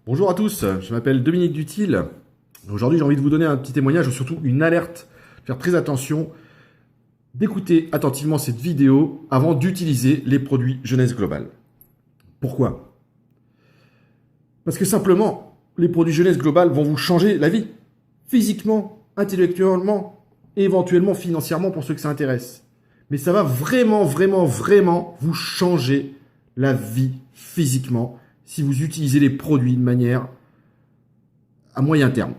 Bonjour à tous, je m'appelle Dominique Dutil. Aujourd'hui, j'ai envie de vous donner un petit témoignage ou surtout une alerte. Faire très attention d'écouter attentivement cette vidéo avant d'utiliser les produits Jeunesse Global. Pourquoi? Parce que simplement, les produits Jeunesse Global vont vous changer la vie. Physiquement, intellectuellement, et éventuellement financièrement pour ceux que ça intéresse. Mais ça va vraiment vous changer la vie physiquement si vous utilisez les produits de manière à moyen terme.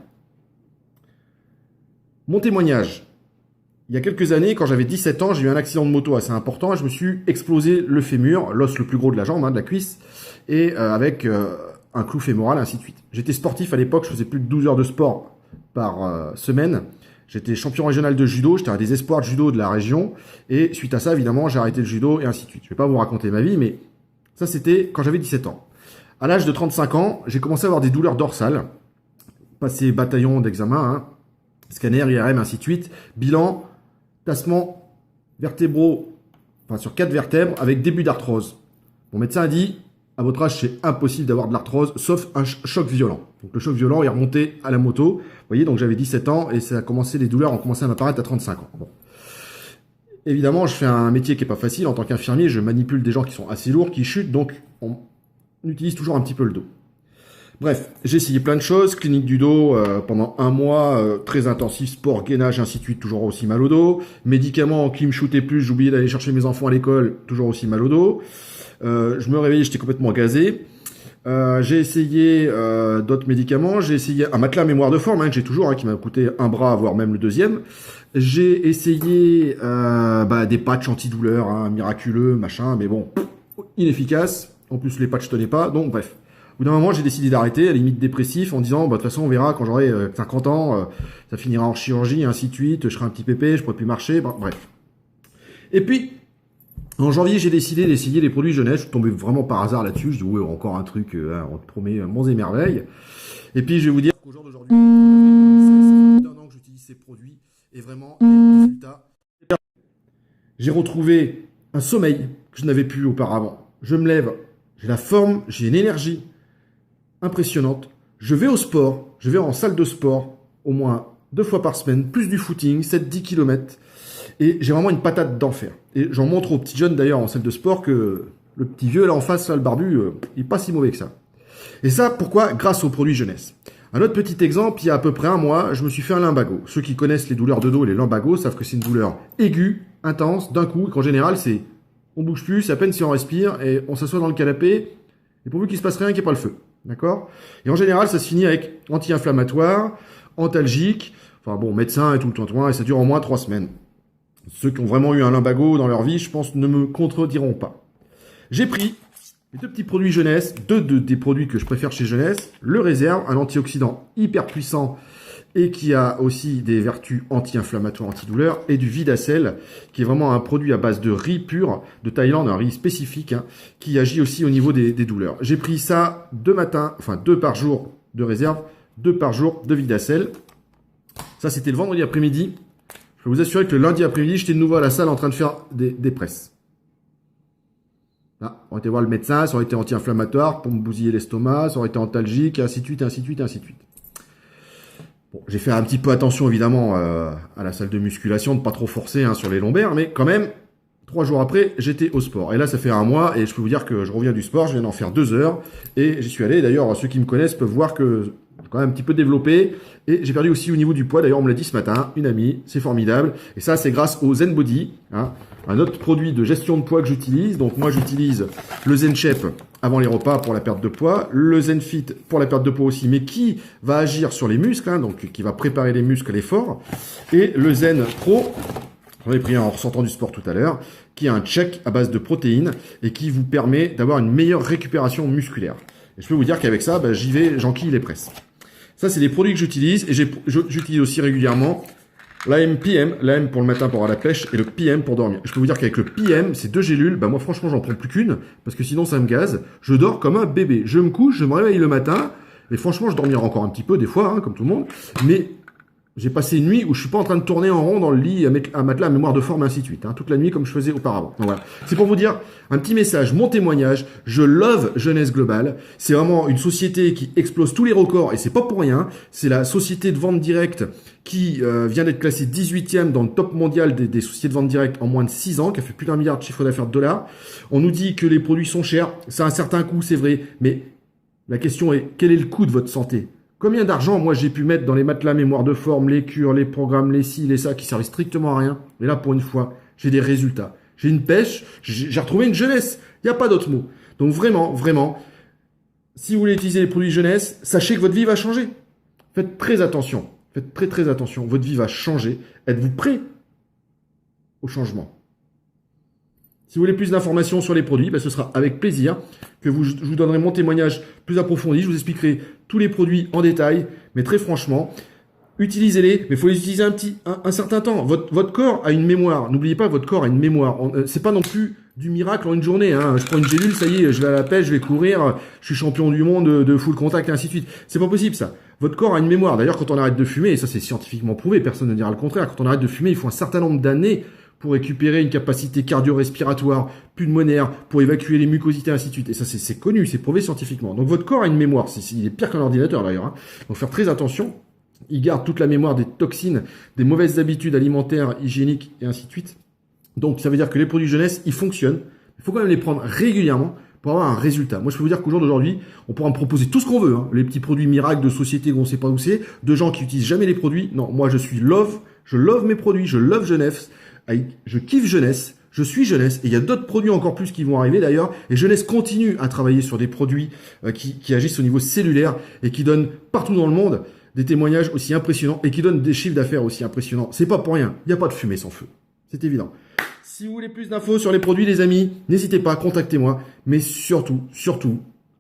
Mon témoignage. Il y a quelques années, quand j'avais 17 ans, j'ai eu un accident de moto assez important et je me suis explosé le fémur, l'os le plus gros de la jambe, de la cuisse, et avec un clou fémoral, ainsi de suite. J'étais sportif à l'époque, je faisais plus de 12 heures de sport par semaine. J'étais champion régional de judo, j'étais un des espoirs de judo de la région, et suite à ça, évidemment, j'ai arrêté le judo et ainsi de suite. Je vais pas vous raconter ma vie, mais ça c'était quand j'avais 17 ans. À l'âge de 35 ans, j'ai commencé à avoir des douleurs dorsales, passé bataillon d'examen, scanner, IRM, ainsi de suite, bilan, tassement vertébraux, enfin sur 4 vertèbres, avec début d'arthrose. Mon médecin a dit, à votre âge, c'est impossible d'avoir de l'arthrose, sauf un choc violent. Donc le choc violent est remonté à la moto. Vous voyez, donc j'avais 17 ans et ça a commencé, les douleurs ont commencé à m'apparaître à 35 ans. Bon. Évidemment, je fais un métier qui est pas facile. En tant qu'infirmier, je manipule des gens qui sont assez lourds, qui chutent, donc on utilise toujours un petit peu le dos. Bref, j'ai essayé plein de choses, clinique du dos pendant un mois, très intensif, sport, gainage, ainsi de suite, toujours aussi mal au dos. Médicaments qui me shootaient plus, j'oubliais d'aller chercher mes enfants à l'école, toujours aussi mal au dos. Je me réveillais, j'étais complètement gazé. J'ai essayé d'autres médicaments, j'ai essayé un matelas mémoire de forme, que j'ai toujours, qui m'a coûté un bras, voire même le deuxième. J'ai essayé des patchs antidouleurs, miraculeux, machin, mais bon, inefficace. En plus, les patchs tenaient pas, donc bref. Au bout d'un moment, j'ai décidé d'arrêter, à la limite dépressif, en disant, de toute façon, on verra quand j'aurai 50 ans, ça finira en chirurgie, ainsi de suite, je serai un petit pépé, je pourrai plus marcher, bref. Et puis, en janvier, j'ai décidé d'essayer les produits jeunesse. Je suis tombé vraiment par hasard là-dessus. Je dis, ouais, encore un truc, on te promet monts et merveilles. Et puis, je vais vous dire qu'au jour d'aujourd'hui, ça fait plus d'un an que j'utilise ces produits et vraiment, les résultats. J'ai retrouvé un sommeil que je n'avais plus auparavant. Je me lève, j'ai la forme, j'ai une énergie impressionnante. Je vais au sport, je vais en salle de sport au moins 2 fois par semaine, plus du footing, 7-10 km. Et j'ai vraiment une patate d'enfer. Et j'en montre aux petits jeunes d'ailleurs en salle de sport que le petit vieux là en face, là, le barbu, il n'est pas si mauvais que ça. Et ça, pourquoi? Grâce aux produits jeunesse. Un autre petit exemple, il y a à peu près un mois, je me suis fait un lumbago. Ceux qui connaissent les douleurs de dos et les lumbagos savent que c'est une douleur aiguë, intense, d'un coup, et qu'en général, c'est on bouge plus, c'est à peine si on respire, et on s'assoit dans le canapé, et pourvu qu'il se passe rien, qu'il n'y ait pas le feu. D'accord? Et en général, ça se finit avec anti-inflammatoire, antalgique, enfin bon, médecin et tout le temps, et ça dure au moins 3 semaines. Ceux qui ont vraiment eu un lumbago dans leur vie, je pense, ne me contrediront pas. J'ai pris les 2 petits produits jeunesse, des produits que je préfère chez Jeunesse. Le Réserve, un antioxydant hyper puissant et qui a aussi des vertus anti-inflammatoires, antidouleurs, et du Vidacel, qui est vraiment un produit à base de riz pur de Thaïlande, un riz spécifique, qui agit aussi au niveau des douleurs. J'ai pris ça 2 matins, enfin 2 par jour de Réserve, 2 par jour de Vidacel. Ça, c'était le vendredi après-midi. Je peux vous assurer que le lundi après-midi, j'étais de nouveau à la salle en train de faire des presses. Là, on aurait été voir le médecin, ça aurait été anti-inflammatoire pour me bousiller l'estomac, ça aurait été antalgique, ainsi de suite, ainsi de suite, ainsi de suite. Bon, j'ai fait un petit peu attention évidemment à la salle de musculation, de pas trop forcer sur les lombaires, mais quand même, 3 jours après, j'étais au sport. Et là, ça fait un mois et je peux vous dire que je reviens du sport, je viens d'en faire 2 heures et j'y suis allé. D'ailleurs, ceux qui me connaissent peuvent voir que j'ai quand même un petit peu développé et j'ai perdu aussi au niveau du poids. D'ailleurs, on me l'a dit ce matin, une amie, c'est formidable. Et ça, c'est grâce au Zen Body, un autre produit de gestion de poids que j'utilise. Donc moi, j'utilise le Zen Chef avant les repas pour la perte de poids, le Zen Fit pour la perte de poids aussi, mais qui va agir sur les muscles, donc qui va préparer les muscles à l'effort, et le Zen Pro, j'en ai pris un en ressortant du sport tout à l'heure, qui est un check à base de protéines et qui vous permet d'avoir une meilleure récupération musculaire. Et je peux vous dire qu'avec ça, j'y vais, j'enquille les presses. Ça, c'est des produits que j'utilise et j'utilise aussi régulièrement l'AM-PM, l'AM pour le matin pour avoir la pêche et le PM pour dormir. Je peux vous dire qu'avec le PM, ces 2 gélules, moi franchement, j'en prends plus qu'une parce que sinon ça me gaze. Je dors comme un bébé. Je me couche, je me réveille le matin et franchement, je dormirai encore un petit peu des fois, comme tout le monde. Mais J'ai passé une nuit où je suis pas en train de tourner en rond dans le lit à matelas à mémoire de forme, ainsi de suite. Toute la nuit comme je faisais auparavant. Donc voilà. C'est pour vous dire un petit message, mon témoignage. Je love Jeunesse Globale. C'est vraiment une société qui explose tous les records et c'est pas pour rien. C'est la société de vente directe qui vient d'être classée 18e dans le top mondial des sociétés de vente directe en moins de 6 ans, qui a fait plus d'1 milliard de chiffre d'affaires de dollars. On nous dit que les produits sont chers. Ça a un certain coût, c'est vrai. Mais la question est, quel est le coût de votre santé ? Combien d'argent, moi, j'ai pu mettre dans les matelas mémoire de forme, les cures, les programmes, les ci, les ça, qui servent strictement à rien. Et là, pour une fois, j'ai des résultats. J'ai une pêche, j'ai retrouvé une jeunesse. Il n'y a pas d'autre mot. Donc vraiment, vraiment, si vous voulez utiliser les produits jeunesse, sachez que votre vie va changer. Faites très attention. Faites très très attention. Votre vie va changer. Êtes-vous prêt au changement ? Si vous voulez plus d'informations sur les produits, ce sera avec plaisir que je vous donnerai mon témoignage plus approfondi. Je vous expliquerai tous les produits en détail, mais très franchement, utilisez-les, mais il faut les utiliser un certain temps. Votre corps a une mémoire. N'oubliez pas, votre corps a une mémoire. C'est pas non plus du miracle en une journée. Je prends une gélule, ça y est, je vais à la pêche, je vais courir, je suis champion du monde de full contact et ainsi de suite. C'est pas possible ça. Votre corps a une mémoire. D'ailleurs, quand on arrête de fumer, et ça c'est scientifiquement prouvé, personne ne dira le contraire, quand on arrête de fumer, il faut un certain nombre d'années pour récupérer une capacité cardio-respiratoire, pulmonaire, pour évacuer les mucosités, ainsi de suite. Et ça, c'est connu, c'est prouvé scientifiquement. Donc votre corps a une mémoire. Il est pire qu'un ordinateur d'ailleurs. Donc faire très attention. Il garde toute la mémoire des toxines, des mauvaises habitudes alimentaires, hygiéniques, et ainsi de suite. Donc ça veut dire que les produits jeunesse, ils fonctionnent. Il faut quand même les prendre régulièrement pour avoir un résultat. Moi, je peux vous dire qu'au jour d'aujourd'hui, on pourra me proposer tout ce qu'on veut. Les petits produits miracles de sociétés où on ne sait pas où c'est, de gens qui utilisent jamais les produits. Non, moi, je love mes produits, je love jeunesse. Je kiffe Jeunesse, je suis Jeunesse, et il y a d'autres produits encore plus qui vont arriver d'ailleurs, et Jeunesse continue à travailler sur des produits qui agissent au niveau cellulaire et qui donnent partout dans le monde des témoignages aussi impressionnants et qui donnent des chiffres d'affaires aussi impressionnants. C'est pas pour rien, il n'y a pas de fumée sans feu, c'est évident. Si vous voulez plus d'infos sur les produits les amis, n'hésitez pas, contactez-moi, mais surtout,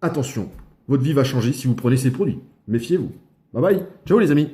attention, votre vie va changer si vous prenez ces produits. Méfiez-vous. Bye bye, ciao les amis.